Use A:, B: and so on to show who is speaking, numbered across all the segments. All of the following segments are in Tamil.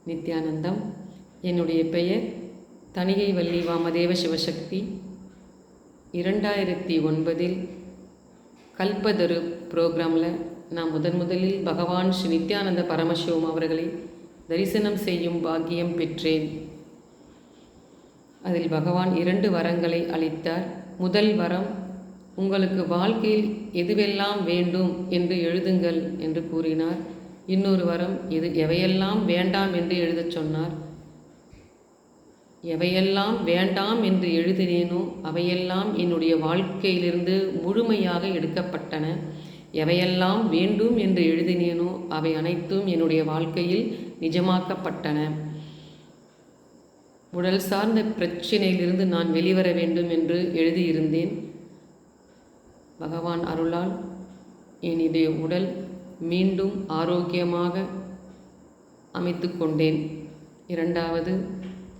A: நித்யானந்தம். என்னுடைய பெயர் தணிகை வள்ளி வாமதேவ சிவசக்தி. 2009 கல்பதரு ப்ரோக்ராமில் நான் முதலில் பகவான் ஸ்ரீ நித்யானந்த பரமசிவம் அவர்களை தரிசனம் செய்யும் பாக்கியம் பெற்றேன். அதில் பகவான் 2 வரங்களை அளித்தார். முதல் வரம், உங்களுக்கு வாழ்க்கையில் எதுவெல்லாம் வேண்டும் என்று எழுதுங்கள் என்று கூறினார். இன்னொரு வரம், எவையெல்லாம் வேண்டாம் என்று எழுதச் சொன்னார். எவையெல்லாம் வேண்டாம் என்று எழுதினேனோ அவையெல்லாம் என்னுடைய வாழ்க்கையிலிருந்து முழுமையாக எடுக்கப்பட்டன. எவையெல்லாம் வேண்டும் என்று எழுதினேனோ அவை அனைத்தும் என்னுடைய வாழ்க்கையில் நிஜமாக்கப்பட்டன. உடல் சார்ந்த பிரச்சனையிலிருந்து நான் வெளிவர வேண்டும் என்று எழுதியிருந்தேன். பகவான் அருளால் என்னுடைய உடல் மீண்டும் ஆரோக்கியமாக அமைத்து கொண்டேன். 2வது,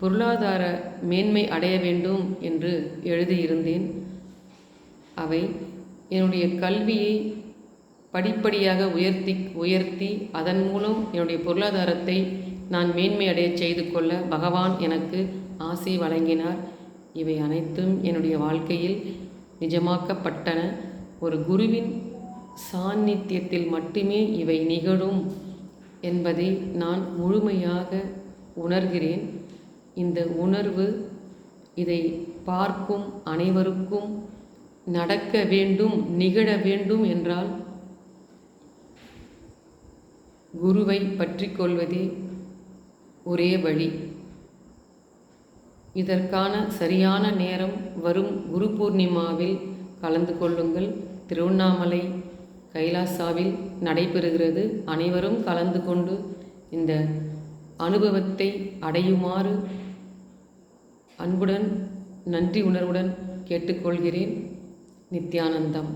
A: பொருளாதார மேன்மை அடைய வேண்டும் என்று எழுதியிருந்தேன். அவை என்னுடைய கல்வியை படிப்படியாக உயர்த்தி அதன் மூலம் என்னுடைய பொருளாதாரத்தை நான் மேன்மை அடைய செய்து கொள்ள பகவான் எனக்கு ஆசை வழங்கினார். இவை அனைத்தும் என்னுடைய வாழ்க்கையில் நிஜமாக்கப்பட்டன. ஒரு குருவின் சாநித்தியத்தில் மட்டுமே இவை நிகழும் என்பதை நான் முழுமையாக உணர்கிறேன். இந்த உணர்வு இதை பார்க்கும் அனைவருக்கும் நடக்க வேண்டும், நிகழ வேண்டும் என்றால் குருவை பற்றி கொள்வதே ஒரே வழி. இதற்கான சரியான நேரம் வரும் குரு பூர்ணிமாவில் கலந்து கொள்ளுங்கள். திருவண்ணாமலை கைலாசாவில் நடைபெறுகிறது. அனைவரும் கலந்து கொண்டு இந்த அனுபவத்தை அடையுமாறு அன்புடன் நன்றி உணர்வுடன் கேட்டுக்கொள்கிறேன். நித்யானந்தம்.